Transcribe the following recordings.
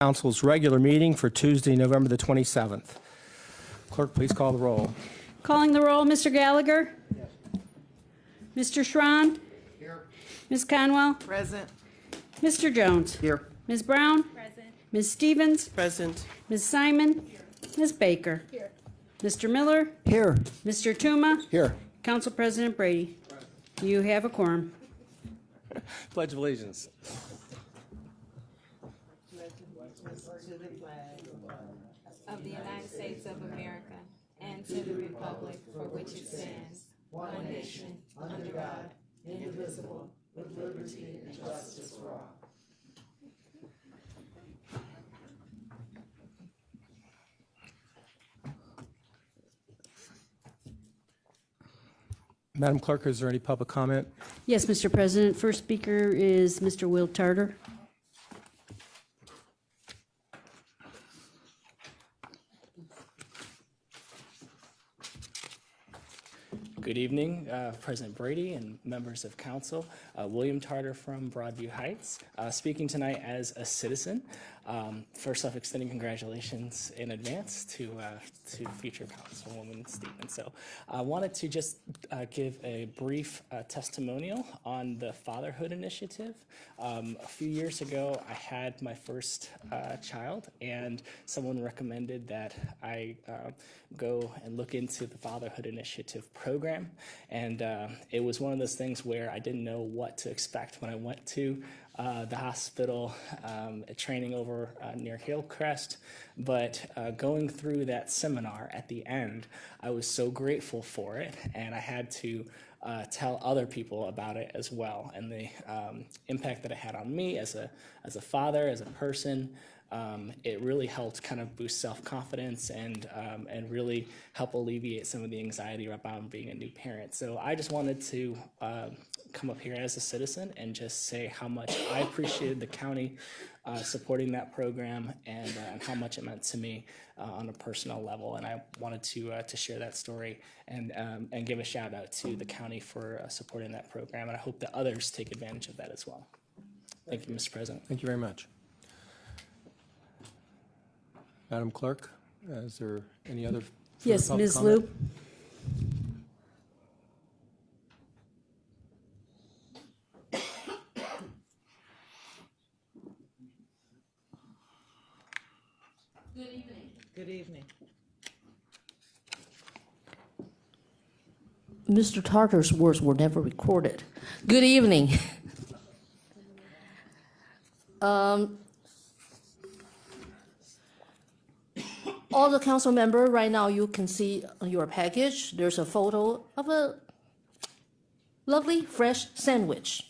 Council's regular meeting for Tuesday, November the 27th. Clerk, please call the roll. Calling the roll, Mr. Gallagher? Yes. Mr. Schron? Here. Ms. Conwell? Present. Mr. Jones? Here. Ms. Brown? Present. Ms. Stevens? Present. Ms. Simon? Here. Ms. Baker? Here. Mr. Miller? Here. Mr. Tuma? Here. Council President Brady? You have a quorum. Pledge of Allegiance. Of the United States of America and to the republic for which it stands, one nation, under God, indivisible, with liberty and justice for all. Madam Clerk, is there any public comment? Yes, Mr. President. First speaker is Mr. Will Tarter. Good evening, President Brady and members of council. William Tarter from Broadview Heights, speaking tonight as a citizen. First off, extending congratulations in advance to future Councilwoman Stevens. So I wanted to just give a brief testimonial on the Fatherhood Initiative. A few years ago, I had my first child, and someone recommended that I go and look into the Fatherhood Initiative program. And it was one of those things where I didn't know what to expect when I went to the hospital, training over near Hillcrest, but going through that seminar at the end, I was so grateful for it, and I had to tell other people about it as well, and the impact that it had on me as a father, as a person. It really helped kind of boost self-confidence and really help alleviate some of the anxiety about being a new parent. So I just wanted to come up here as a citizen and just say how much I appreciated the county supporting that program and how much it meant to me on a personal level. And I wanted to share that story and give a shout out to the county for supporting that program. And I hope that others take advantage of that as well. Thank you, Mr. President. Thank you very much. Madam Clerk, is there any other? Yes, public Ms. comment? Liu. Good evening. Mr. Tartar's words were never recorded. Good evening. All the council members, right now you can see on your package, there's a photo of a lovely fresh sandwich.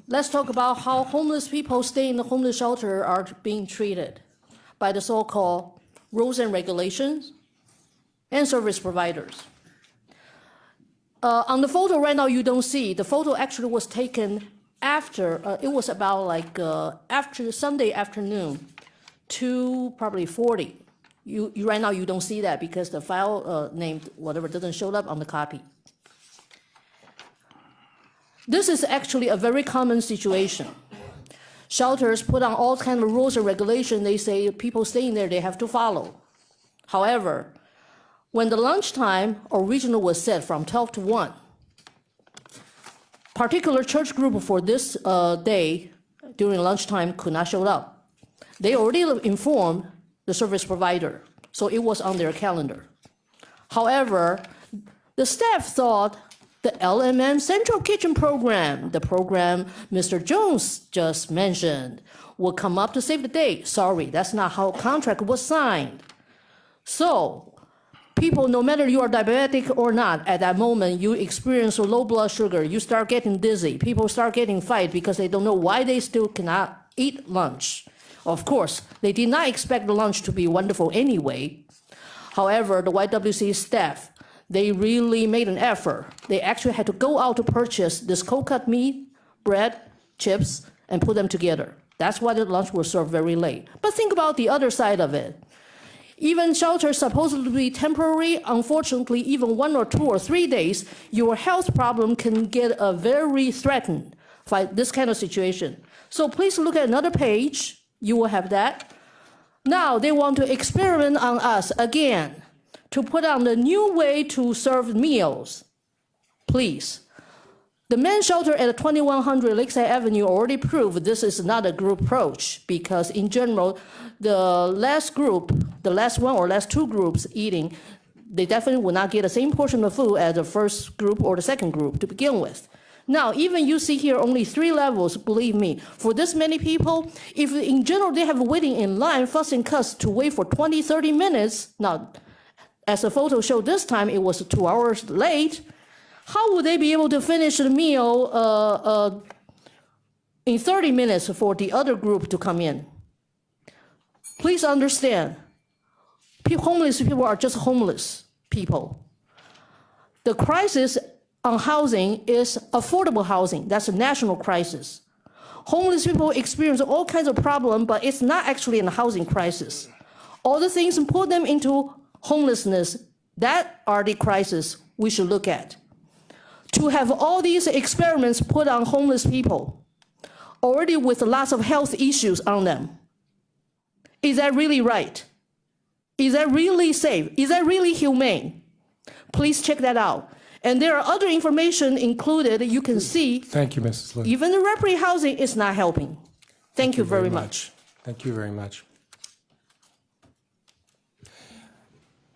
Let's talk about how homeless people stay in the homeless shelter are being treated by the so-called rules and regulations and service providers. On the photo right now, you don't see. The photo actually was taken after, it was about like after Sunday afternoon, 2:40. Right now, you don't see that because the file named whatever doesn't show up on the copy. This is actually a very common situation. Shelters put on all kinds of rules and regulations. They say people staying there, they have to follow. However, when the lunchtime originally was set from 12 to 1, particular church group for this day during lunchtime could not show up. They already informed the service provider, so it was on their calendar. However, the staff thought the LMM Central Kitchen program, the program Mr. Jones just mentioned, will come up to save the day. Sorry, that's not how contract was signed. So, people, no matter you are diabetic or not, at that moment you experience low blood sugar, you start getting dizzy, people start getting fight because they don't know why they still cannot eat lunch. Of course, they did not expect the lunch to be wonderful anyway. However, the YWC staff, they really made an effort. They actually had to go out to purchase this cold-cut meat, bread, chips, and put them together. That's why the lunch was served very late. But think about the other side of it. Even shelters supposed to be temporary, unfortunately, even 1 or 2 or 3 days, your health problem can get very threatened. fight this kind of situation. So please look at another page. You will have that. Now they want to experiment on us again to put on the new way to serve meals. Please. The men's shelter at 2100 Lakeside Avenue already proved this is not a group approach because in general, the last one or last two groups eating, they definitely will not get the same portion of food as the first group or the second group to begin with. Now, even you see here only 3 levels, believe me, for this many people, if in general they have waiting in line, fussing cuts to wait for 20, 30 minutes, now, as the photo showed this time, it was 2 hours late, how would they be able to finish the meal in 30 minutes for the other group to come in? Please understand, homeless people are just homeless people. The crisis on housing is affordable housing. That's a national crisis. Homeless people experience all kinds of problems, but it's not actually a housing crisis. All the things put them into homelessness, that are the crisis we should look at. To have all these experiments put on homeless people, already with lots of health issues on them, is that really right? Is that really safe? Is that really humane? Please check that out. And there are other information included. You can see. Thank you, Mrs. Liu. Even the rep housing is not helping. Thank you very much. Thank you very much.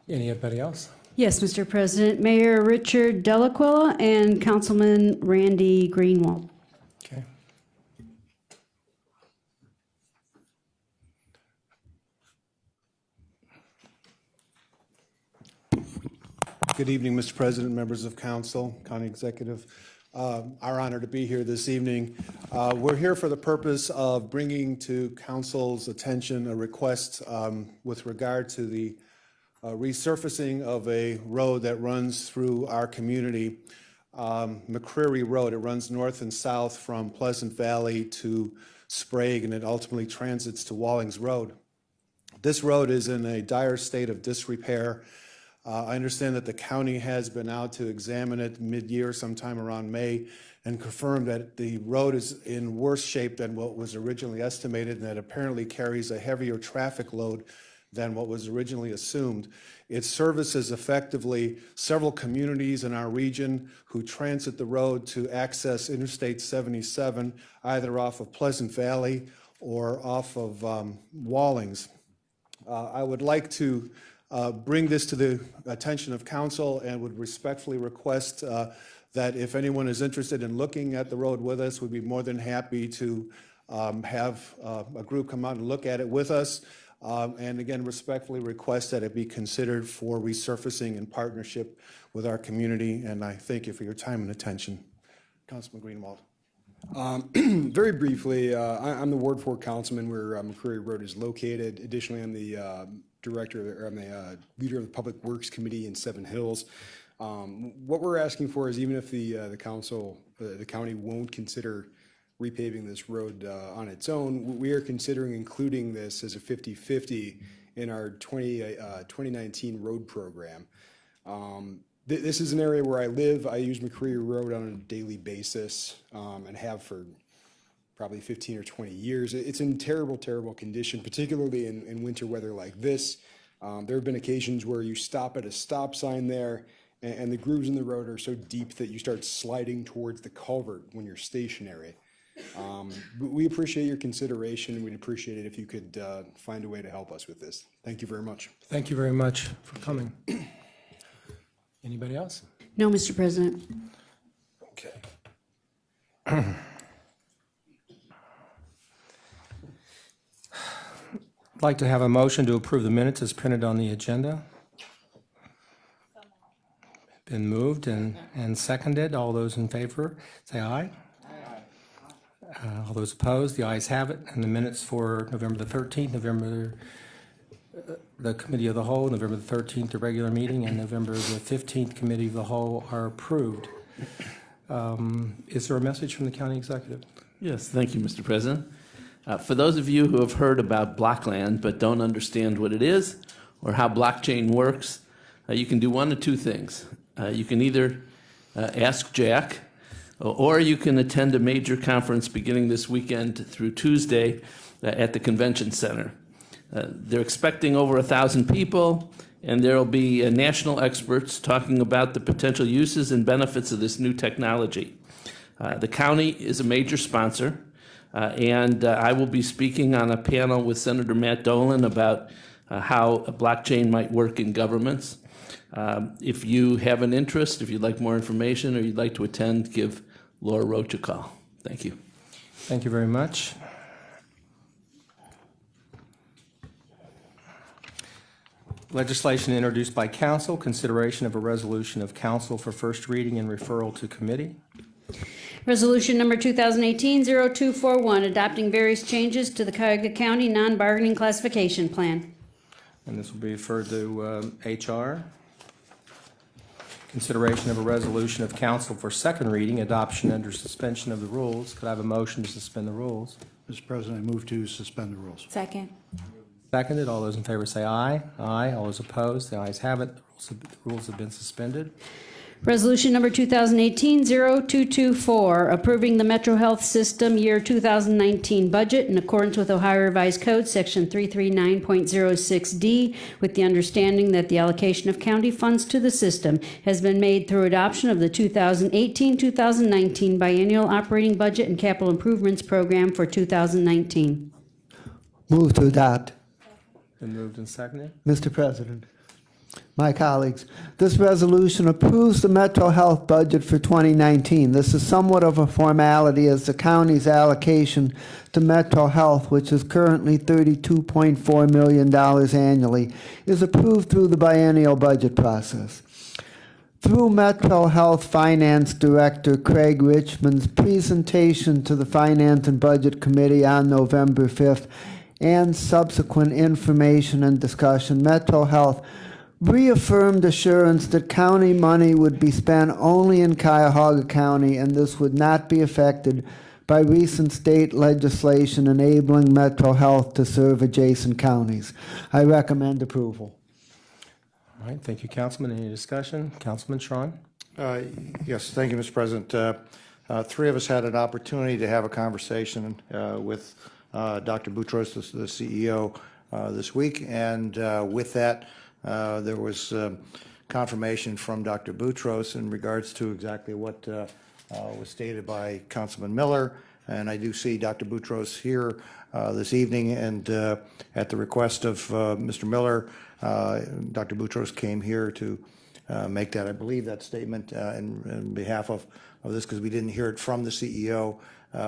Anybody else? Yes, Mr. President. Mayor Richard Delaquila and Councilman Randy Greenwald. Okay. Good evening, Mr. President, members of council, county executive. Our honor to be here this evening. We're here for the purpose of bringing to council's attention a request with regard to the resurfacing of a road that runs through our community, McCreary Road. It runs north and south from Pleasant Valley to Sprague, and it ultimately transits to Wallings Road. This road is in a dire state of disrepair. I understand that the county has been out to examine it mid-year, sometime around May, and confirmed that the road is in worse shape than what was originally estimated, and that apparently carries a heavier traffic load than what was originally assumed. It services effectively several communities in our region who transit the road to access Interstate 77, either off of Pleasant Valley or off of Wallings. I would like to bring this to the attention of council and would respectfully request that if anyone is interested in looking at the road with us, we'd be more than happy to have a group come out and look at it with us. And again, respectfully request that it be considered for resurfacing in partnership with our community. And I thank you for your time and attention. Councilman Greenwald. Very briefly, I'm the Ward 4 councilman where McCreary Road is located. Additionally, I'm the director, or I'm the leader of the Public Works Committee in Seven Hills. What we're asking for is even if the county won't consider repaving this road on its own, we are considering including this as a 50-50 in our 2019 road program. This is an area where I live. I use McCreary Road on a daily basis and have for probably 15 or 20 years. It's in terrible, terrible condition, particularly in winter weather like this. There have been occasions where you stop at a stop sign there and the grooves in the road are so deep that you start sliding towards the culvert when you're stationary. We appreciate your consideration, and we'd appreciate it if you could find a way to help us with this. Thank you very much. Thank you very much for coming. Anybody else? No, Mr. President. Okay. I'd like to have a motion to approve the minutes as printed on the agenda. Been moved and seconded. All those in favor, say aye. All those opposed, the ayes have it, and the minutes for November the 13th, the Committee of the Whole, November the 13th, the regular meeting, and November the 15th, Committee of the Whole are approved. Is there a message from the County Executive? Yes, thank you, Mr. President. For those of you who have heard about Blockland but don't understand what it is or how blockchain works, you can do one of two things. You can either ask Jack, or you can attend a major conference beginning this weekend through Tuesday at the Convention Center. They're expecting over 1,000 people, and there will be national experts talking about the potential uses and benefits of this new technology. The county is a major sponsor, and I will be speaking on a panel with Senator Matt Dolan about how a blockchain might work in governments. If you have an interest, if you'd like more information, or you'd like to attend, give Laura Roach a call. Thank you. Thank you very much. Legislation introduced by council, consideration of a resolution of council for first reading and referral to committee. Resolution number 2018-0241, adopting various changes to the Cuyahoga County non-bargaining classification plan. And this will be referred to HR. Consideration of a resolution of council for second reading, adoption under suspension of the rules. Could I have a motion to suspend the rules? Mr. President, I move to suspend the rules. Second. Seconded. All those in favor say aye. Aye. All those opposed, the ayes have it. The rules have been suspended. Resolution number 2018-0224, approving the Metro Health System year 2019 budget in accordance with Ohio Revised Code, Section 339.06D, with the understanding that the allocation of county funds to the system has been made through adoption of the 2018-2019 biennial operating budget and capital improvements program for 2019. Move to adopt. Been moved and seconded. Mr. President, my colleagues, this resolution approves the Metro Health budget for 2019. This is somewhat of a formality as the county's allocation to Metro Health, which is currently $32.4 million annually, is approved through the biennial budget process. Through Metro Health Finance Director Craig Richmond's presentation to the Finance and Budget Committee on November 5th and subsequent information and discussion, Metro Health reaffirmed assurance that county money would be spent only in Cuyahoga County, and this would not be affected by recent state legislation enabling Metro Health to serve adjacent counties. I recommend approval. All right, thank you, Councilman. Any discussion? Councilman Schron? Yes, thank you, Mr. President. Three of us had an opportunity to have a conversation with Dr. Boutros, the CEO, this week, and with that, there was confirmation from Dr. Boutros in regards to exactly what was stated by Councilman Miller, and I do see Dr. Boutros here this evening, and at the request of Mr. Miller, Dr. Boutros came here to make that, I believe, that statement in behalf of this, because we didn't hear it from the CEO,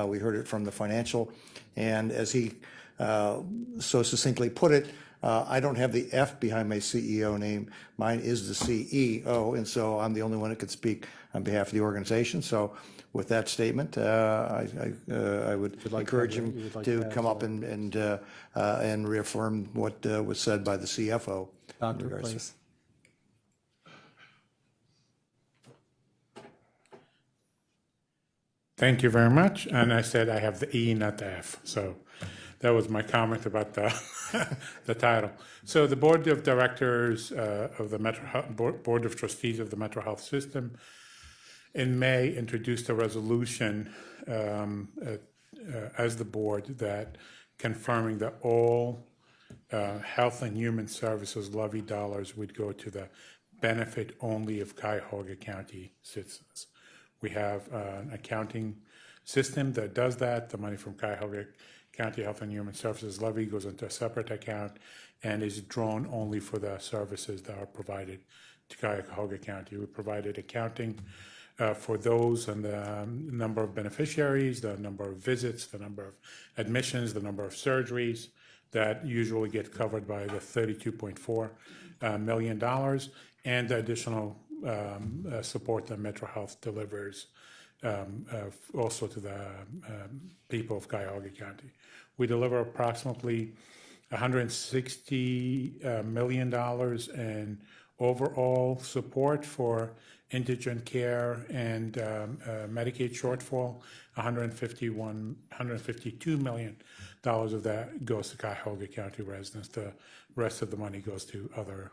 we heard it from the financial, and as he so succinctly put it, I don't have the F behind my CEO name. Mine is the CEO, and so I'm the only one that could speak on behalf of the organization. So with that statement, I would encourage him to come up and reaffirm what was said by the CFO. Doctor, please. Thank you very much. And I said I have the E, not the F. So that was my comment about the the title. So the Board of Directors of the Metro Health, Board of Trustees of the Metro Health System in May introduced a resolution as the board that confirming that all Health and Human Services levy dollars would go to the benefit only of Cuyahoga County citizens. We have an accounting system that does that. The money from Cuyahoga County Health and Human Services levy goes into a separate account and is drawn only for the services that are provided to Cuyahoga County. We provided accounting for those and the number of beneficiaries, the number of visits, the number of admissions, the number of surgeries that usually get covered by the $32.4 million, and the additional support that Metro Health delivers also to the people of Cuyahoga County. We deliver approximately $160 million in overall support for indigent care and Medicaid shortfall. $152 million of that goes to Cuyahoga County residents. The rest of the money goes to other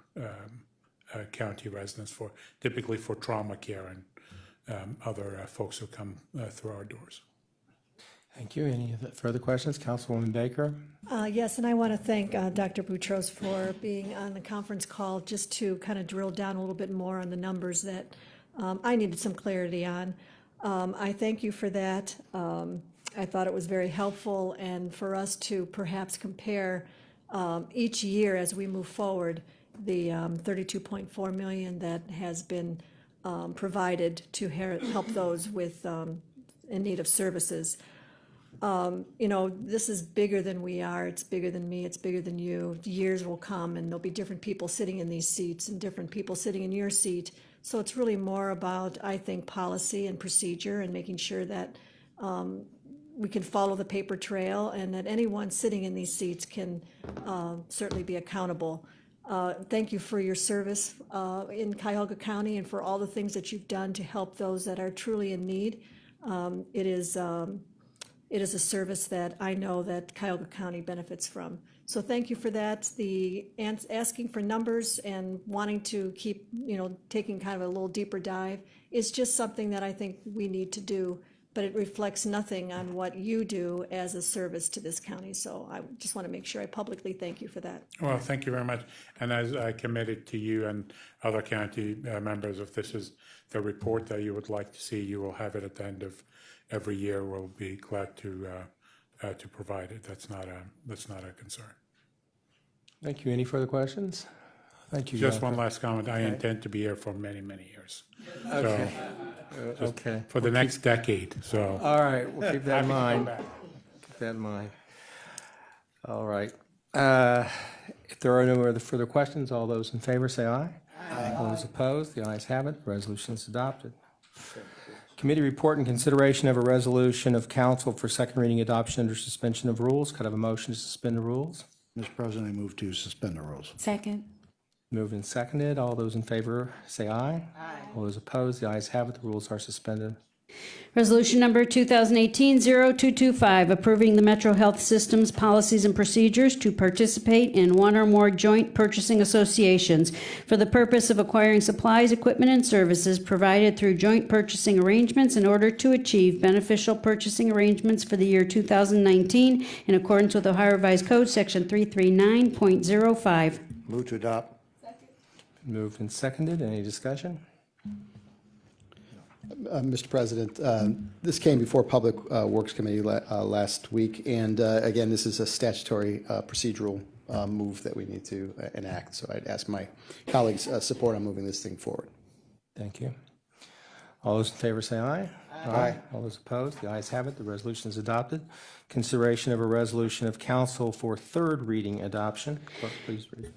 county residents, typically for trauma care other folks who come through our doors. Thank you. Any further questions? Councilwoman Baker? Yes, and I want to thank Dr. Boutros for being on the conference call just to kind of drill down a little bit more on the numbers that I needed some clarity on. I thank you for that. I thought it was very helpful, and for us to perhaps compare each year as we move forward, the $32.4 million that has been provided to help those with in need of services. You know, this is bigger than we are. It's bigger than me. It's bigger than you. Years will come, and there'll be different people sitting in these seats and different people sitting in your seat. So it's really more about, I think, policy and procedure and making sure that we can follow the paper trail and that anyone sitting in these seats can certainly be accountable. Thank you for your service in Cuyahoga County and for all the things that you've done to help those that are truly in need. It is a service that I know that Cuyahoga County benefits from. So thank you for that. The asking for numbers and wanting to keep, you know, taking kind of a little deeper dive is just something that I think we need to do, but it reflects nothing on what you do as a service to this county. So I just want to make sure I publicly thank you for that. Well, thank you very much. And as I committed to you and other county members, if this is the report that you would like to see, you will have it at the end of every year. We'll be glad to provide it. That's not a concern. Thank you. Any further questions? Thank you. Just one last comment. I intend to be here for many, many years. Okay. So, Okay. for the next decade, so. All right, we'll keep that in Happy to come mind. back. Keep that in mind. All right. If there are no further questions, all those in favor say aye. Aye. All those opposed, the ayes have it. The resolution is adopted. Committee report and consideration of a resolution of council for second reading adoption under suspension of rules. Could I have a motion to suspend the rules? Mr. President, I move to suspend the rules. Second. Moved and seconded. All those in favor say aye. Aye. All those opposed, the ayes have it. The rules are suspended. Resolution number 2018-0225, approving the Metro Health Systems policies and procedures to participate in one or more joint purchasing associations for the purpose of acquiring supplies, equipment, and services provided through joint purchasing arrangements in order to achieve beneficial purchasing arrangements for the year 2019 in accordance with Ohio Revised Code, Section 339.05. Move to adopt. Moved and seconded. Any discussion? Mr. President, this came before Public Works Committee last week, and again, this is a statutory procedural move that we need to enact. So I'd ask my colleagues' support on moving this thing forward. Thank you. All those in favor say aye. Aye. All those opposed, the ayes have it. The resolution is adopted. Consideration of a resolution of council for third reading adoption. Clerk, please read.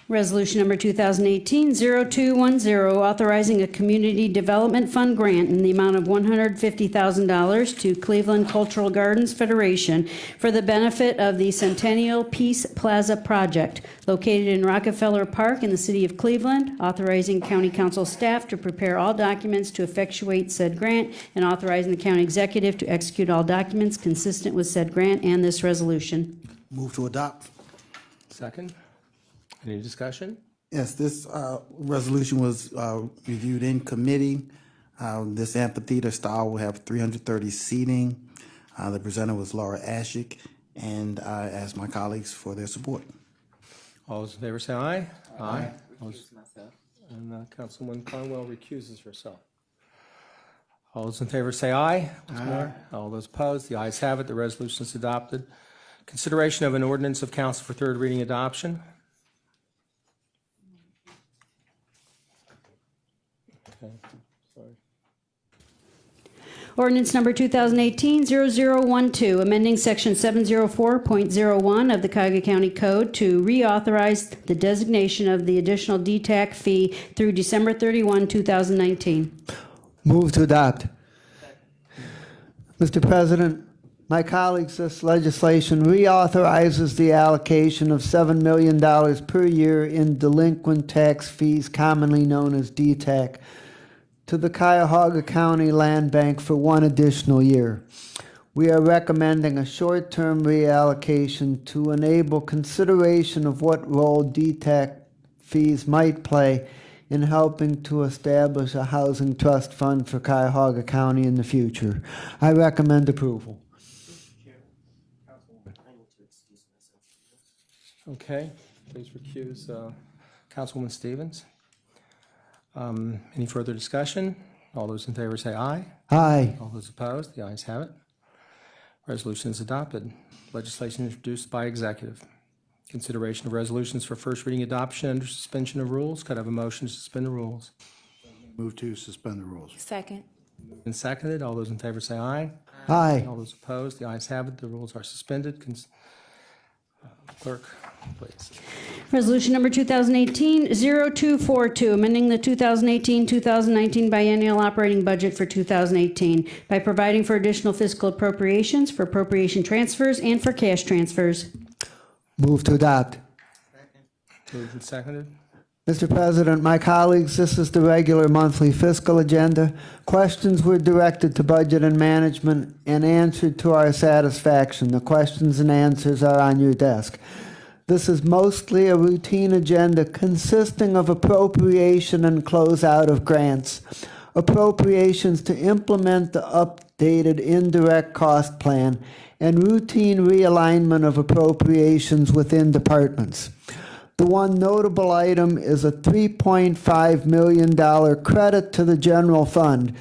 Resolution number 2018-0210, authorizing a community development fund grant in the amount of $150,000 to Cleveland Cultural Gardens Federation for the benefit of the Centennial Peace Plaza project located in Rockefeller Park in the city of Cleveland, authorizing county council staff to prepare all documents to effectuate said grant, and authorizing the county executive to execute all documents consistent with said grant and this resolution. Move to adopt. Second. Any discussion? Yes, this resolution was reviewed in committee. This amphitheater style will have 330 seating. The presenter was Laura Ashick, and I ask my colleagues for their support. All those in favor say aye. Aye. And Councilwoman Conwell recuses herself. All those in favor say aye. Aye. All those opposed, the ayes have it. The resolution is adopted. Consideration of an ordinance of council for third reading adoption. Okay, sorry. Ordinance number 2018-0012, amending section 704.01 of the Cuyahoga County Code to reauthorize the designation of the additional DTAC fee through December 31, 2019. Move to adopt. Mr. President, my colleagues, this legislation reauthorizes the allocation of $7 million per year in delinquent tax fees, commonly known as DTAC, to the Cuyahoga County Land Bank for one additional year. We are recommending a short-term reallocation to enable consideration of what role DTAC fees might play in helping to establish a housing trust fund for Cuyahoga County in the future. I recommend approval. Okay, please recuse Councilwoman Stevens. Any further discussion? All those in favor say aye. Aye. All those opposed, the ayes have it. Resolution is adopted. Legislation introduced by executive. Consideration of resolutions for first reading adoption under suspension of rules. Could I have a motion to suspend the rules? Move to suspend the rules. Second. Been seconded. All those in favor say aye. Aye. All those opposed, the ayes have it. The rules are suspended. Clerk, please. Resolution number 2018-0242, amending the 2018-2019 biennial operating budget for 2018 by providing for additional fiscal appropriations, for appropriation transfers, and for cash transfers. Move to adopt. Moved and seconded. Mr. President, my colleagues, this is the regular monthly fiscal agenda. Questions were directed to Budget and Management and answered to our satisfaction. The questions and answers are on your desk. This is mostly a routine agenda consisting of appropriation and closeout of grants, appropriations to implement the updated indirect cost plan, and routine realignment of appropriations within departments. The one notable item is a $3.5 million credit to the general fund,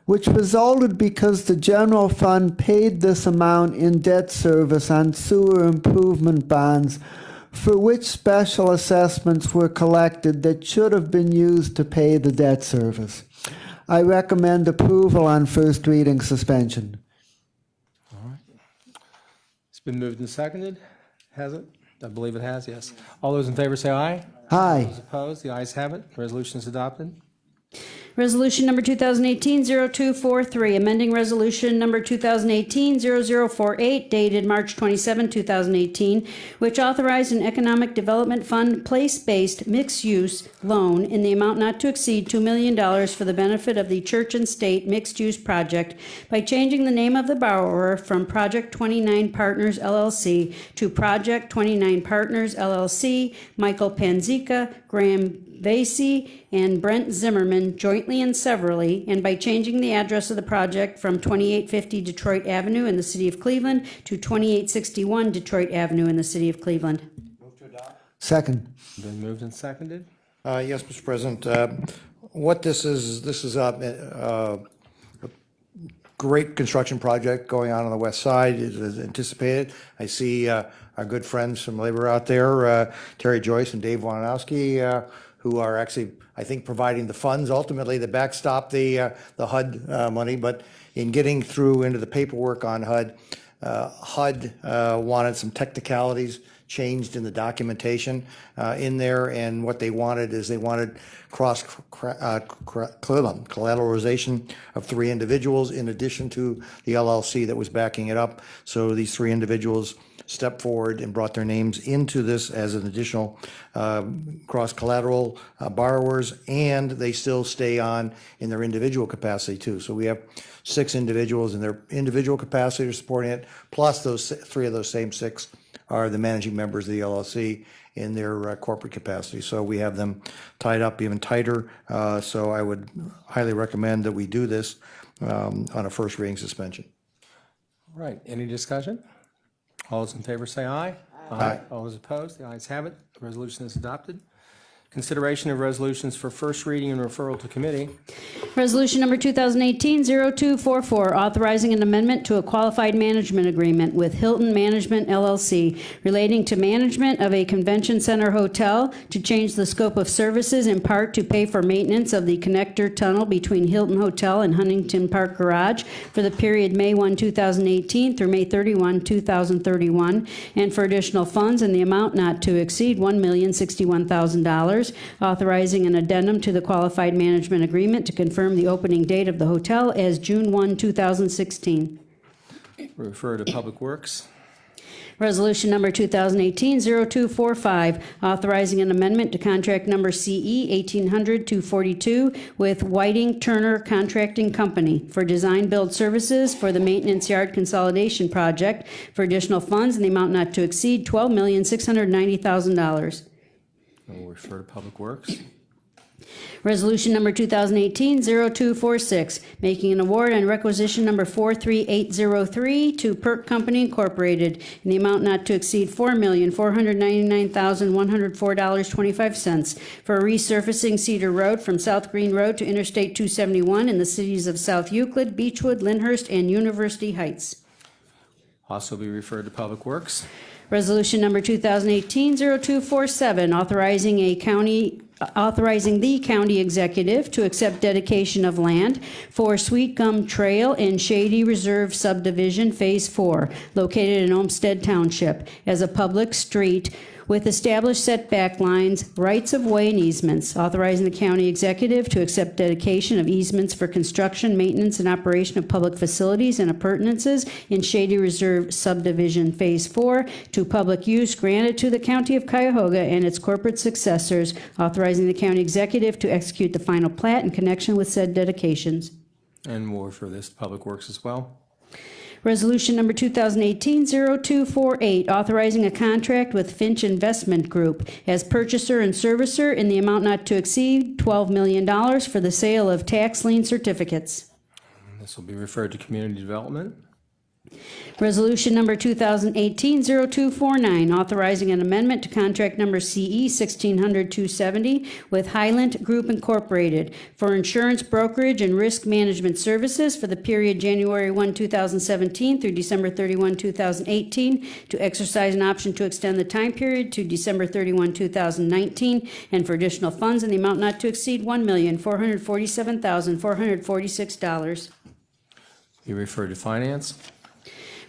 which resulted because the general fund paid this amount in debt service on sewer improvement bonds for which special assessments were collected that should have been used to pay the debt service. I recommend approval on first reading suspension. It's been moved and seconded. Has it? I believe it has, yes. All those in favor say aye. Aye. Those opposed, the ayes have it. The resolution is adopted. Resolution number 2018-0243, amending resolution number 2018-0048, dated March 27, 2018, which authorized an economic development fund place-based mixed-use loan in the amount not to exceed $2 million for the benefit of the Church and State Mixed-Use Project by changing the name of the borrower from Project 29 Partners LLC to Project 29 Partners LLC, Michael Panzica, Graham Vasey, and Brent Zimmerman jointly and severally, and by changing the address of the project from 2850 Detroit Avenue in the city of Cleveland to 2861 Detroit Avenue in the city of Cleveland. Second. Been moved and seconded. Yes, Mr. President. What this is a great construction project going on the west side. It is anticipated. I see our good friends from Labor out there, Terry Joyce and Dave Wananowski, who are actually, I think, providing the funds ultimately that backstop the HUD money. But in getting through into the paperwork on HUD, HUD wanted some technicalities changed in the documentation in there, and what they wanted is they wanted cross collateralization of 3 individuals in addition to the LLC that was backing it up. So these 3 individuals stepped forward and brought their names into this as an additional cross-collateral borrowers, and they still stay on in their individual capacity too. So we have 6 individuals in their individual capacity are supporting it, plus those 3 of those same 6 are the managing members of the LLC in their corporate capacity. So we have them tied up even tighter. So I would highly recommend that we do this on a first reading suspension. All right, any discussion? All those in favor say aye. Aye. All those opposed, the ayes have it. The resolution is adopted. Consideration of resolutions for first reading and referral to committee. Resolution number 2018-0244, authorizing an amendment to a qualified management agreement with Hilton Management LLC relating to management of a convention center hotel to change the scope of services in part to pay for maintenance of the connector tunnel between Hilton Hotel and Huntington Park Garage for the period May 1, 2018 through May 31, 2031, and for additional funds in the amount not to exceed $1,061,000. Authorizing an addendum to the qualified management agreement to confirm the opening date of the hotel as June 1, 2016. Refer to Public Works. Resolution number 2018-0245, authorizing an amendment to contract number CE 1800-242 with Whiting Turner Contracting Company for design-build services for the Maintenance Yard Consolidation Project for additional funds in the amount not to exceed $12,690,000. We'll refer to Public Works. Resolution number 2018-0246, making an award and requisition number 43803 to Perk Company Incorporated in the amount not to exceed $4,499,104.25 for resurfacing Cedar Road from South Green Road to Interstate 271 in the cities of South Euclid, Beechwood, Lyndhurst, and University Heights. Also be referred to Public Works. Resolution number 2018-0247, authorizing the county executive to accept dedication of land for Sweet Gum Trail in Shady Reserve Subdivision Phase 4, located in Olmsted Township, as a public street with established setback lines, rights-of-way, and easements, authorizing the county executive to accept dedication of easements for construction, maintenance, and operation of public facilities and appurtenances in Shady Reserve Subdivision Phase 4 to public use granted to the County of Cuyahoga and its corporate successors, authorizing the county executive to execute the final plat in connection with said dedications. And we'll refer this to Public Works as well. Resolution number 2018-0248, authorizing a contract with Finch Investment Group as purchaser and servicer in the amount not to exceed $12 million for the sale of tax lien certificates. This will be referred to Community Development. Resolution number 2018-0249, authorizing an amendment to contract number CE 1600-270 with Highland Group Incorporated for insurance brokerage and risk management services for the period January 1, 2017 through December 31, 2018, to exercise an option to extend the time period to December 31, 2019, and for additional funds in the amount not to exceed $1,447,446. Be referred to Finance.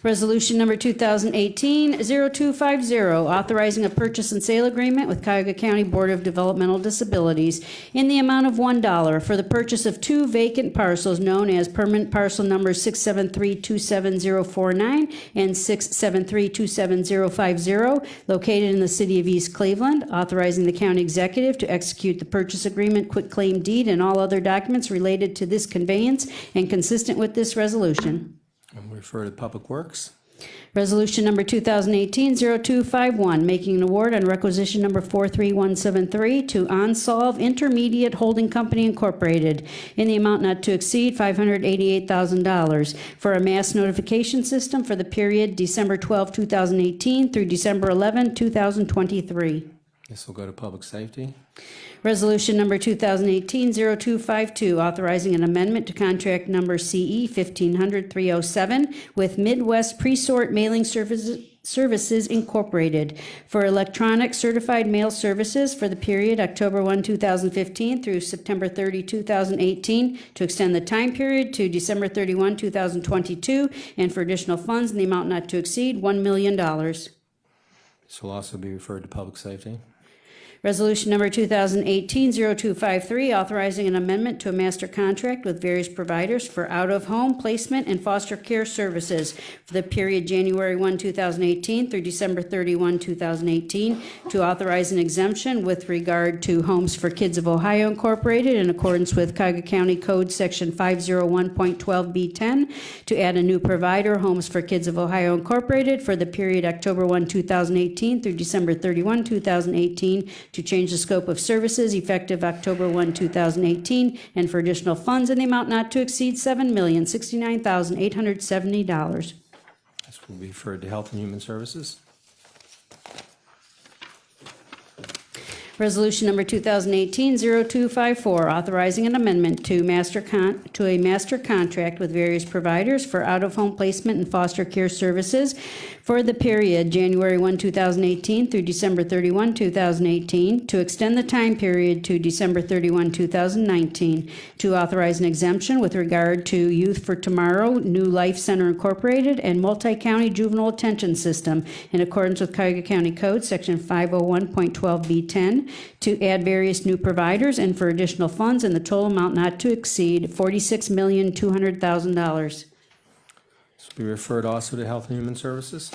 Resolution number 2018-0250, authorizing a purchase and sale agreement with Cuyahoga County Board of Developmental Disabilities in the amount of $1 for the purchase of 2 vacant parcels known as permanent parcel numbers 673-27049 and 673-27050, located in the city of East Cleveland, authorizing the county executive to execute the purchase agreement, quitclaim deed, and all other documents related to this conveyance and consistent with this resolution. And we'll refer to Public Works. Resolution number 2018-0251, making an award on requisition number 43173 to Onsolve Intermediate Holding Company Incorporated in the amount not to exceed $588,000 for a mass notification system for the period December 12, 2018 through December 11, 2023. This will go to Public Safety. Resolution number 2018-0252, authorizing an amendment to contract number CE 1500-307 with Midwest Presort Mailing Services Incorporated for electronic certified mail services for the period October 1, 2015 through September 30, 2018, to extend the time period to December 31, 2022, and for additional funds in the amount not to exceed $1 million. This will also be referred to Public Safety. Resolution number 2018-0253, authorizing an amendment to a master contract with various providers for out-of-home placement and foster care services for the period January 1, 2018 through December 31, 2018, to authorize an exemption with regard to Homes for Kids of Ohio Incorporated in accordance with Cuyahoga County Code Section 501.12B10, to add a new provider, Homes for Kids of Ohio Incorporated, for the period October 1, 2018 through December 31, 2018, to change the scope of services effective October 1, 2018, and for additional funds in the amount not to exceed $7,069,870. This will be referred to Health and Human Services. Resolution number 2018-0254, authorizing an amendment to a master contract with various providers for out-of-home placement and foster care services for the period January 1, 2018 through December 31, 2018, to extend the time period to December 31, 2019, to authorize an exemption with regard to Youth for Tomorrow, New Life Center Incorporated, and Multi-County Juvenile Detention System in accordance with Cuyahoga County Code Section 501.12B10, to add various new providers and for additional funds in the total amount not to exceed $46,200,000. This will be referred also to Health and Human Services.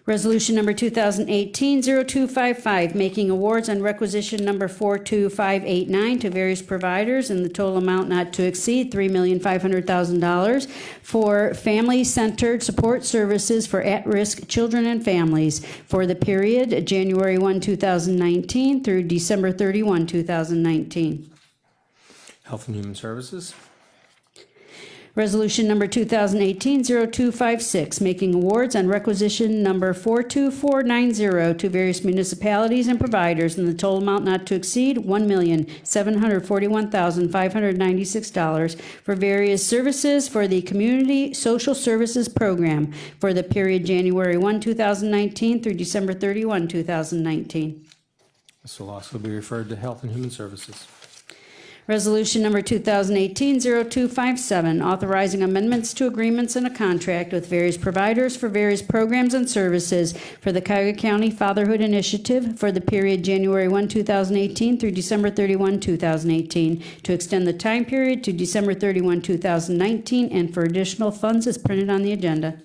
Resolution number 2018-0255, making awards on requisition number 42589 to various providers in the total amount not to exceed $3,500,000 for family-centered support services for at-risk children and families for the period January 1, 2019 through December 31, 2019. Health and Human Services. Resolution number 2018-0256, making awards on requisition number 42490 to various municipalities and providers in the total amount not to exceed $1,741,596 for various services for the Community Social Services Program for the period January 1, 2019 through December 31, 2019. This will also be referred to Health and Human Services. Resolution number 2018-0257, authorizing amendments to agreements and a contract with various providers for various programs and services for the Cuyahoga County Fatherhood Initiative for the period January 1, 2018 through December 31, 2018, to extend the time period to December 31, 2019, and for additional funds as printed on the agenda.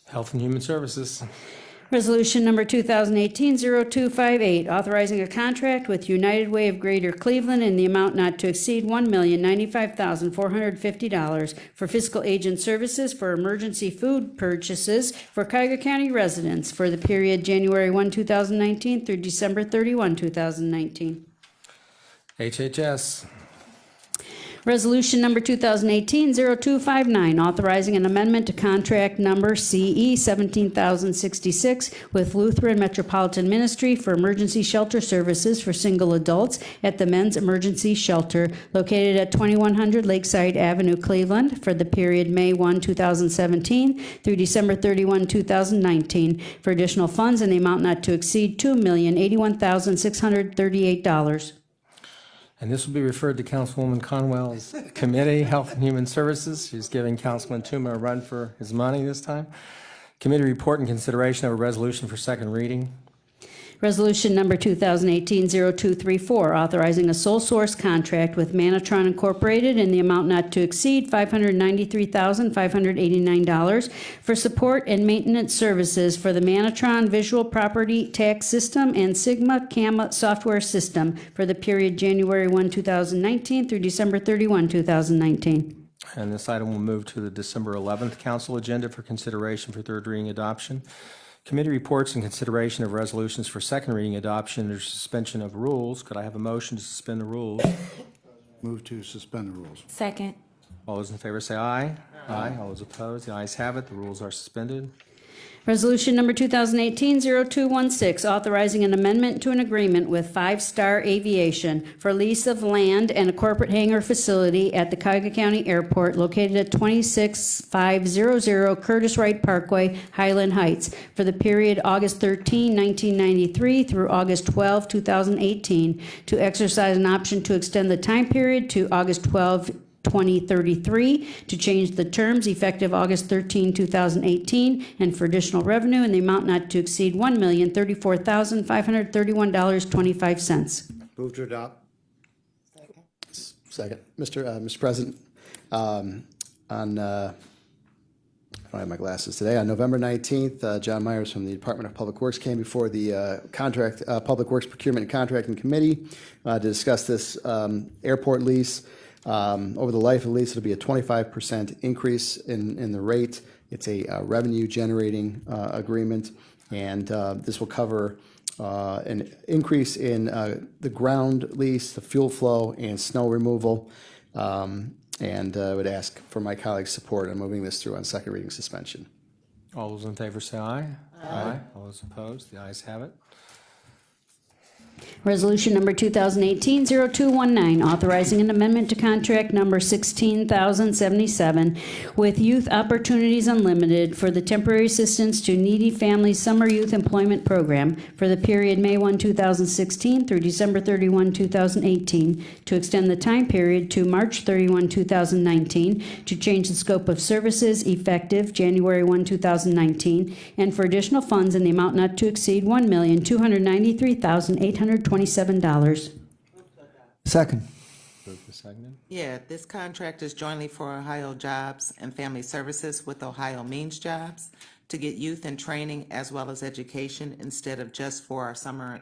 Health and Human Services. Resolution number 2018-0258, authorizing a contract with United Way of Greater Cleveland in the amount not to exceed $1,095,450 for fiscal agent services for emergency food purchases for Cuyahoga County residents for the period January 1, 2019 through December 31, 2019. HHS. Resolution number 2018-0259, authorizing an amendment to contract number CE 17066 with Lutheran Metropolitan Ministry for emergency shelter services for single adults at the Men's Emergency Shelter located at 2100 Lakeside Avenue, Cleveland, for the period May 1, 2017 through December 31, 2019, for additional funds in the amount not to exceed $2,081,638. And this will be referred to Councilwoman Conwell's committee, Health and Human Services. She's giving Councilman Tuma a run for his money this time. Committee report and consideration of a resolution for second reading. Resolution number 2018-0234, authorizing a sole source contract with Manatron Incorporated in the amount not to exceed $593,589 for support and maintenance services for the Manatron Visual Property Tax System and Sigma Gamma software system for the period January 1, 2019 through December 31, 2019. And this item will move to the December 11th council agenda for consideration for third reading adoption. Committee reports and consideration of resolutions for second reading adoption or suspension of rules. Could I have a motion to suspend the rules? Move to suspend the rules. Second. All those in favor say aye. Aye. All those opposed, the ayes have it. The rules are suspended. Resolution number 2018-0216, authorizing an amendment to an agreement with Five Star Aviation for lease of land and a corporate hangar facility at the Cuyahoga County Airport located at 26500 Curtis Wright Parkway, Highland Heights, for the period August 13, 1993 through August 12, 2018, to exercise an option to extend the time period to August 12, 2033, to change the terms effective August 13, 2018, and for additional revenue in the amount not to exceed $1,034,531.25. Move to adopt. Second. Mr. President, I don't have my glasses today. On November 19th, John Myers from the Department of Public Works came before the Public Works Procurement and Contracting Committee to discuss this airport lease. Over the life of the lease, it'll be a 25% increase in the rate. It's a revenue-generating agreement, and this will cover an increase in the ground lease, the fuel flow, and snow removal. And I would ask for my colleagues' support on moving this through on second reading suspension. All those in favor say aye. Aye. All those opposed, the ayes have it. Resolution number 2018-0219, authorizing an amendment to contract number 16077 with Youth Opportunities Unlimited for the temporary assistance to needy families summer youth employment program for the period May 1, 2016 through December 31, 2018, to extend the time period to March 31, 2019, to change the scope of services effective January 1, 2019, and for additional funds in the amount not to exceed $1,293,827. Second. Move to second. Yeah, this contract is jointly for Ohio Jobs and Family Services with Ohio Means Jobs to get youth and training as well as education instead of just for our summer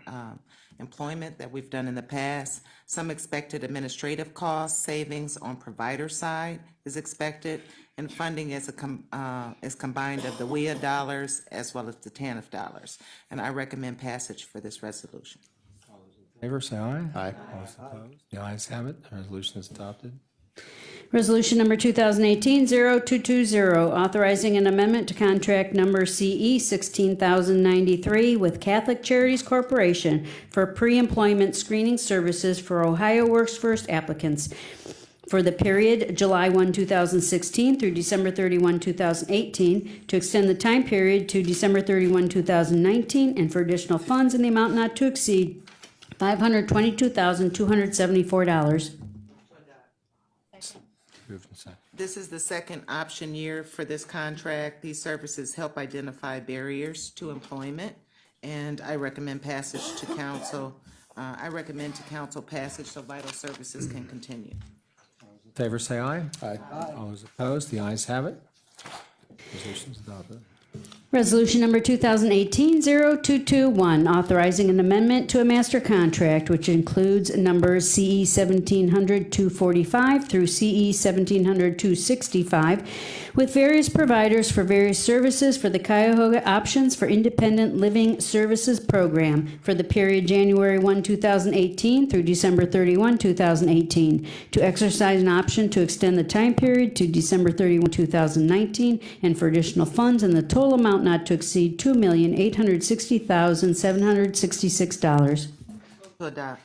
employment that we've done in the past. Some expected administrative cost savings on provider side is expected, and funding is combined of the WIA dollars as well as the TANF dollars. And I recommend passage for this resolution. Favor, say aye. Aye. All those opposed? The ayes have it. The resolution is adopted. Resolution number 2018-0220, authorizing an amendment to contract number CE 16093 with Catholic Charities Corporation for pre-employment screening services for Ohio Works First applicants for the period July 1, 2016 through December 31, 2018, to extend the time period to December 31, 2019, and for additional funds in the amount not to exceed $522,274. Moved and seconded. This is the second option year for this contract. These services help identify barriers to employment, and I recommend passage to council. I recommend to council passage so vital services can continue. In favor, say aye. Aye. All those opposed? The ayes have it. Resolution is adopted. Resolution number 2018-0221, authorizing an amendment to a master contract which includes numbers CE 1700-245 through CE 1700-265 with various providers for various services for the Cuyahoga Options for Independent Living Services Program for the period January 1, 2018 through December 31, 2018, to exercise an option to extend the time period to December 31, 2019, and for additional funds in the total amount not to exceed $2,860,766. To adopt.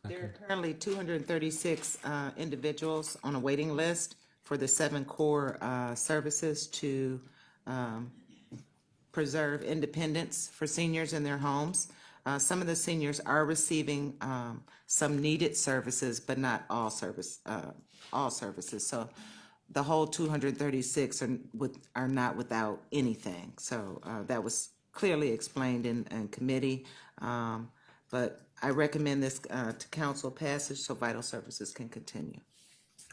There are currently 236 individuals on a waiting list for the 7 core services to preserve independence for seniors in their homes. Some of the seniors are receiving some needed services, but not all services. So the whole 236 are not without anything. So that was clearly explained in committee. But I recommend this to council passage so vital services can continue.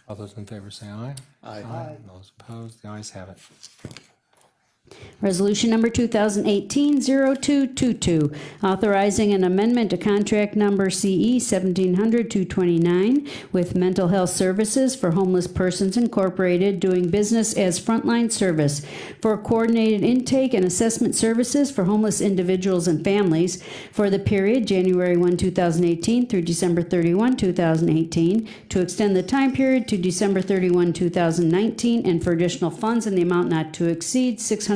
All those in favor, say aye. Aye. All those opposed? The ayes have it. Resolution number 2018-0222, authorizing an amendment to contract number CE 1700-229 with Mental Health Services for Homeless Persons Incorporated, doing business as Frontline Service for coordinated intake and assessment services for homeless individuals and families for the period January 1, 2018 through December 31, 2018, to extend the time period to December 31, 2019, and for additional funds in the amount not to exceed $600,000.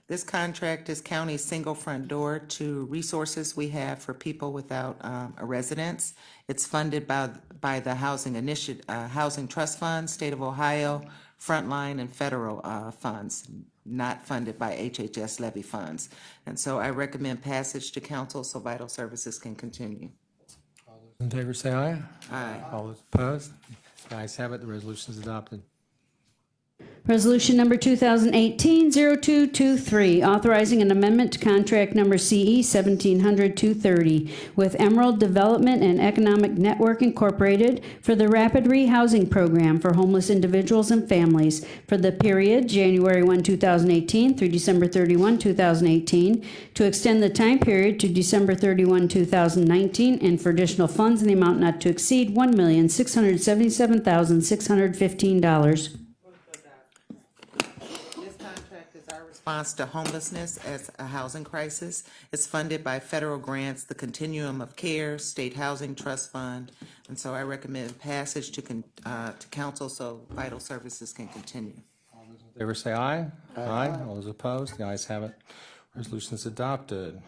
This contract is county's single front door to resources we have for people without a residence. It's funded by the Housing Trust Fund, State of Ohio, Frontline, and federal funds, not funded by HHS levy funds. And so I recommend passage to council so vital services can continue. All those in favor, say aye. Aye. All those opposed? The ayes have it. The resolution is adopted. Resolution number 2018-0223, authorizing an amendment to contract number CE 1700-230 with Emerald Development and Economic Network Incorporated for the Rapid Rehousing Program for homeless individuals and families for the period January 1, 2018 through December 31, 2018, to extend the time period to December 31, 2019, and for additional funds in the amount not to exceed $1,677,615. Response to homelessness as a housing crisis. It's funded by federal grants, the Continuum of Care, State Housing Trust Fund, and so I recommend passage to council so vital services can continue. All those in favor, say aye. Aye. All those opposed? The ayes have it. Resolution is adopted.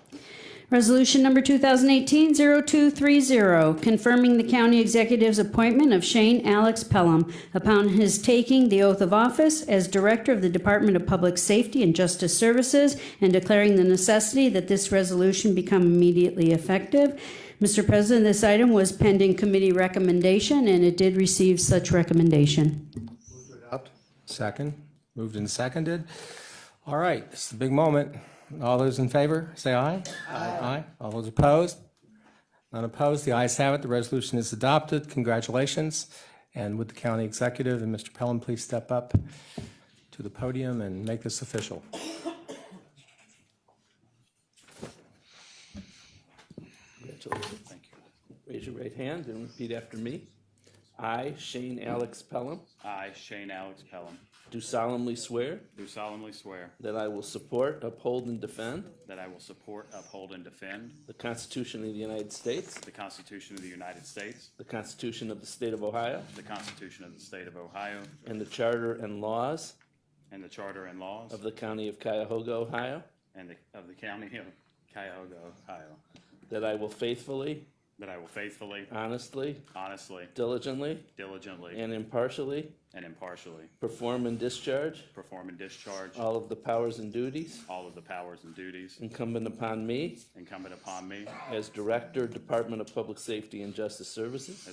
Resolution number 2018-0230, confirming the county executive's appointment of Shane Alex Pelham upon his taking the oath of office as Director of the Department of Public Safety and Justice Services and declaring the necessity that this resolution become immediately effective. Mr. President, this item was pending committee recommendation, and it did receive such recommendation. Second. Moved and seconded. All right, it's the big moment. All those in favor, say aye. Aye. All those opposed? None opposed. The ayes have it. The resolution is adopted. Congratulations. And would the county executive and Mr. Pelham please step up to the podium and make this official? Congratulations. Thank you. Raise your right hand and repeat after me. I, Shane Alex Pelham, I, Shane Alex Pelham, do solemnly swear do solemnly swear that I will support, uphold, and defend that I will support, uphold, and defend the Constitution of the United States, the Constitution of the United States, the Constitution of the State of Ohio, the Constitution of the State of Ohio, and the Charter and laws and the Charter and laws of the County of Cuyahoga, Ohio, and of the County of Cuyahoga, Ohio, that I will faithfully, honestly, diligently, diligently, and impartially and impartially perform and discharge perform and discharge all of the powers and duties all of the powers and duties incumbent upon me incumbent upon me as Director, Department of Public Safety and Justice Services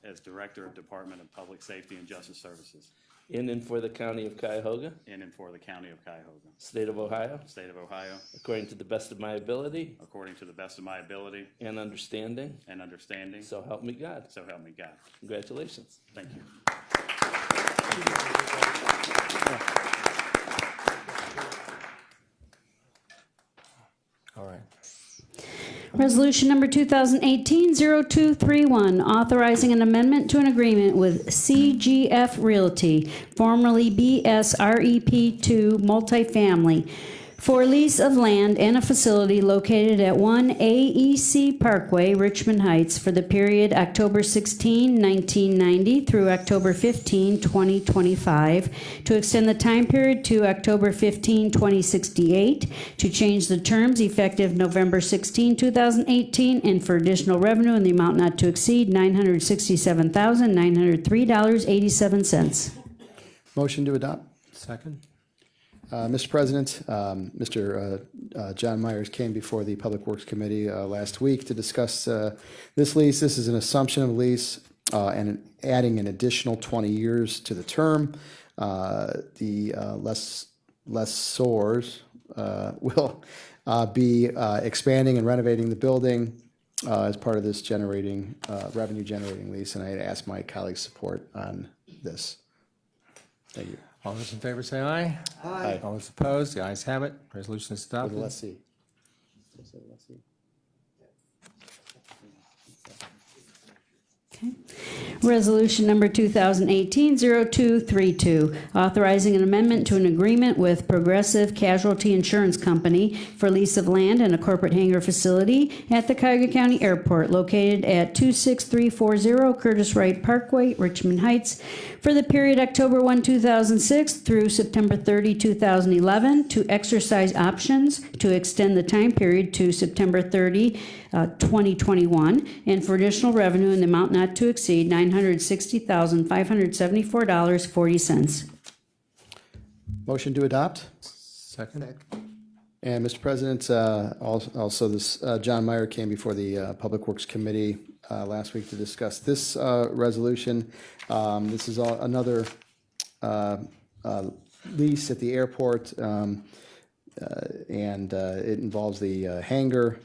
as Director of Department of Public Safety and Justice Services in and for the County of Cuyahoga, in and for the County of Cuyahoga, State of Ohio, State of Ohio, according to the best of my ability according to the best of my ability and understanding. and understanding. So help me God. So help me God. Congratulations. Thank you. All right. Resolution number 2018-0231, authorizing an amendment to an agreement with CGF Realty, formerly BSREP2 Multifamily, for lease of land and a facility located at 1 AEC Parkway, Richmond Heights, for the period October 16, 1990 through October 15, 2025, to extend the time period to October 15, 2068, to change the terms effective November 16, 2018, and for additional revenue in the amount not to exceed $967,903.87. Motion to adopt. Second? Mr. President, Mr. John Myers came before the Public Works Committee last week to discuss this lease. This is an assumption of lease and adding an additional 20 years to the term. The lessors will be expanding and renovating the building as part of this revenue-generating lease, and I'd ask my colleagues' support on this. Thank you. All those in favor say aye. Aye. All those opposed, the ayes have it. Resolution is adopted. Let's see. Resolution number 2018-0232, authorizing an amendment to an agreement with Progressive Casualty Insurance Company for lease of land and a corporate hangar facility at the Cuyahoga County Airport located at 26340 Curtis Wright Parkway, Richmond Heights, for the period October 1, 2006 through September 30, 2011, to exercise options to extend the time period to September 30, 2021, and for additional revenue in the amount not to exceed $960,574.40. Motion to adopt. Second? And Mr. President, also this, John Meyer came before the Public Works Committee last week to discuss this resolution. This is another lease at the airport, and it involves the hangar,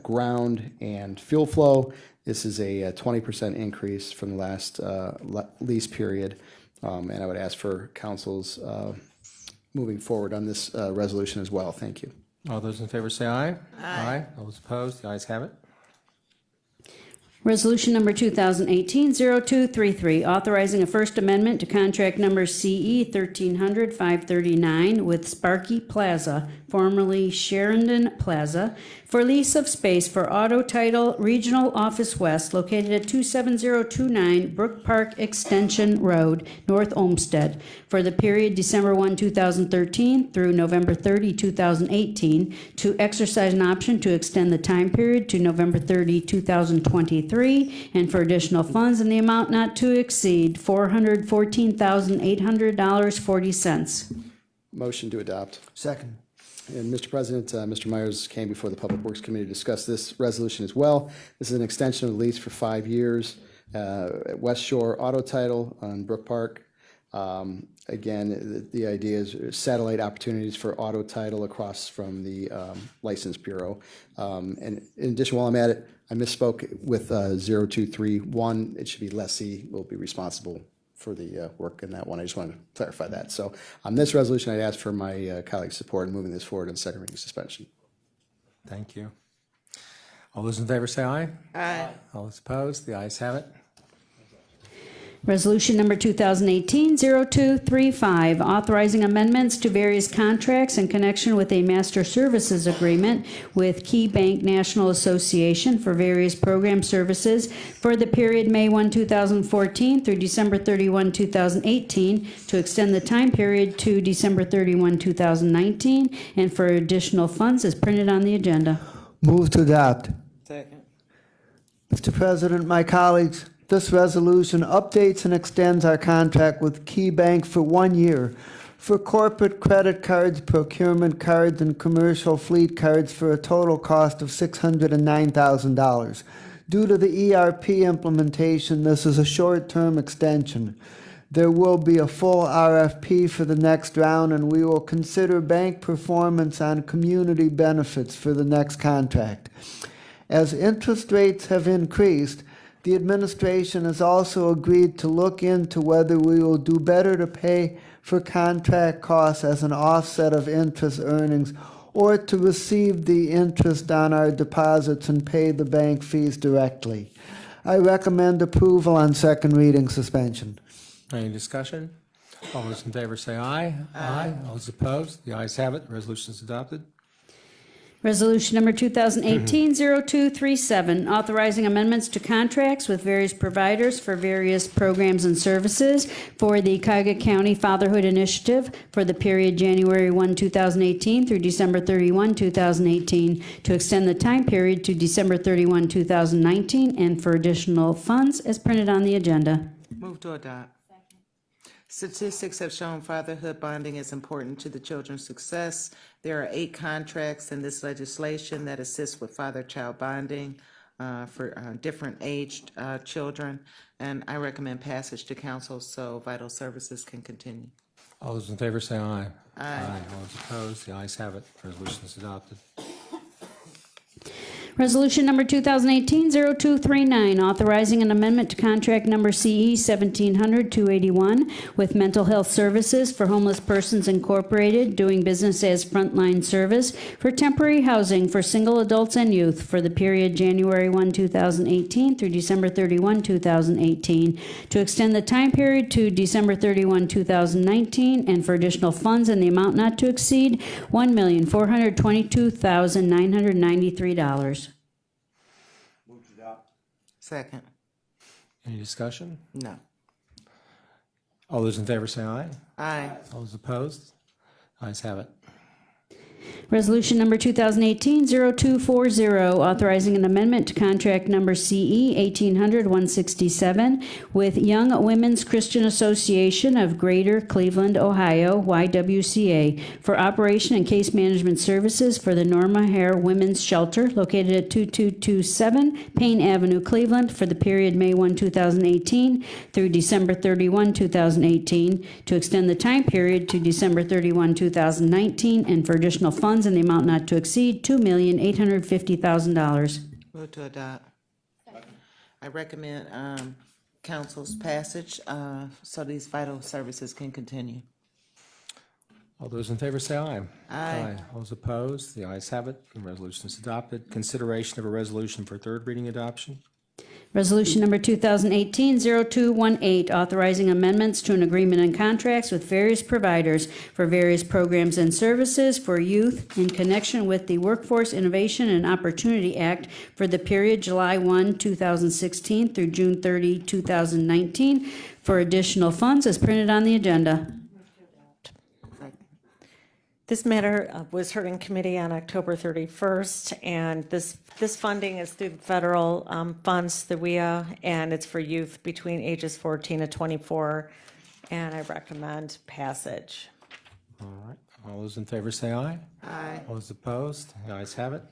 ground, and fuel flow. This is a 20% increase from the last lease period, and I would ask for council's moving forward on this resolution as well. Thank you. All those in favor say aye. Aye. All those opposed, the ayes have it. Resolution number 2018-0233, authorizing a First Amendment to contract number CE 1300-539 with Sparky Plaza, formerly Sheridan Plaza, for lease of space for Auto Title Regional Office West, located at 27029 Brook Park Extension Road, North Olmsted, for the period December 1, 2013 through November 30, 2018, to exercise an option to extend the time period to November 30, 2023, and for additional funds in the amount not to exceed $414,800.40. Motion to adopt. Second. And Mr. President, Mr. Myers came before the Public Works Committee to discuss this resolution as well. This is an extension of the lease for 5 years at West Shore Auto Title on Brook Park. Again, the idea is satellite opportunities for auto title across from the License Bureau. And in addition, while I'm at it, I misspoke with 0231. It should be lessee will be responsible for the work in that one. I just wanted to clarify that. So on this resolution, I'd ask for my colleagues' support in moving this forward on second reading suspension. Thank you. All those in favor say aye. Aye. All those opposed, the ayes have it. Resolution number 2018-0235, authorizing amendments to various contracts in connection with a master services agreement with Key Bank National Association for various program services for the period May 1, 2014 through December 31, 2018, to extend the time period to December 31, 2019, and for additional funds as printed on the agenda. Move to adopt. Second. Mr. President, my colleagues, this resolution updates and extends our contract with Key Bank for 1 year for corporate credit cards, procurement cards, and commercial fleet cards for a total cost of $609,000. Due to the ERP implementation, this is a short-term extension. There will be a full RFP for the next round, and we will consider bank performance on community benefits for the next contract. As interest rates have increased, the administration has also agreed to look into whether we will do better to pay for contract costs as an offset of interest earnings, or to receive the interest on our deposits and pay the bank fees directly. I recommend approval on second reading suspension. Any discussion? All those in favor say aye. Aye. All those opposed, the ayes have it. The resolution is adopted. Resolution number 2018-0237, authorizing amendments to contracts with various providers for various programs and services for the Cuyahoga County Fatherhood Initiative for the period January 1, 2018 through December 31, 2018, to extend the time period to December 31, 2019, and for additional funds as printed on the agenda. Move to adopt. Statistics have shown fatherhood bonding is important to the children's success. There are 8 contracts in this legislation that assist with father-child bonding for different aged children, and I recommend passage to council so vital services can continue. All those in favor say aye. Aye. All those opposed, the ayes have it. The resolution is adopted. Resolution number 2018-0239, authorizing an amendment to contract number CE 1700-281 with Mental Health Services for Homeless Persons Incorporated, doing business as Frontline Service, for temporary housing for single adults and youth for the period January 1, 2018 through December 31, 2018, to extend the time period to December 31, 2019, and for additional funds in the amount not to exceed $1,422,993. Second. Any discussion? No. All those in favor say aye. Aye. All those opposed, ayes have it. Resolution number 2018-0240, authorizing an amendment to contract number CE 1800-167 with Young Women's Christian Association of Greater Cleveland, Ohio, YWCA, for operation and case management services for the Norma Hare Women's Shelter located at 2227 Payne Avenue, Cleveland, for the period May 1, 2018 through December 31, 2018, to extend the time period to December 31, 2019, and for additional funds in the amount not to exceed $2,850,000. Move to adopt. I recommend council's passage so these vital services can continue. All those in favor say aye. Aye. All those opposed, the ayes have it. The resolution is adopted. Consideration of a resolution for third reading adoption. Resolution number 2018-0218, authorizing amendments to an agreement and contracts with various providers for various programs and services for youth in connection with the Workforce Innovation and Opportunity Act for the period July 1, 2016 through June 30, 2019, for additional funds as printed on the agenda. This matter was heard in committee on October 31st, and this funding is through the federal funds, the WIA, and it's for youth between ages 14 to 24, and I recommend passage. All right. All those in favor say aye. Aye. All those opposed, the ayes have it.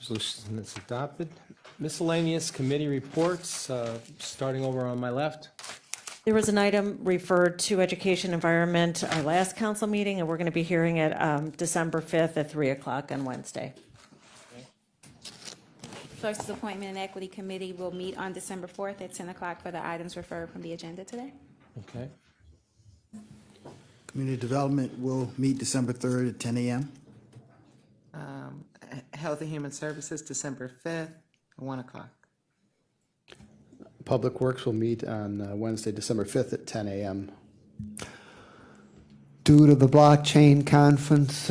Resolution is adopted. Miscellaneous committee reports, starting over on my left. There was an item referred to Education Environment, our last council meeting, and we're going to be hearing it December 5th at 3 o'clock on Wednesday. Clerk's Appointment and Equity Committee will meet on December 4th at 10 o'clock for the items referred from the agenda today. Okay. Community Development will meet December 3rd at 10 a.m. Health and Human Services, December 5th, 1 o'clock. Public Works will meet on Wednesday, December 5th at 10 a.m. Due to the blockchain conference,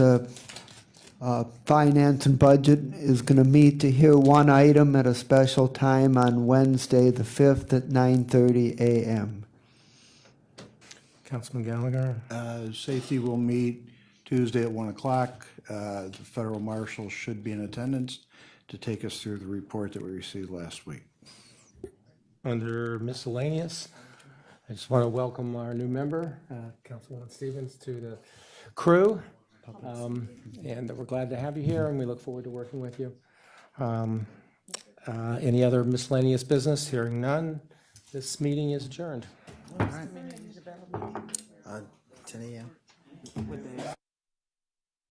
Finance and Budget is going to meet to hear one item at a special time on Wednesday, the 5th at 9:30 a.m. Councilman Gallagher? Safety will meet Tuesday at 1 o'clock. The federal marshal should be in attendance to take us through the report that we received last week. Under miscellaneous, I just want to welcome our new member, Councilwoman Stevens, to the crew. And we're glad to have you here, and we look forward to working with you. Any other miscellaneous business? Hearing none, this meeting is adjourned. 10 a.m.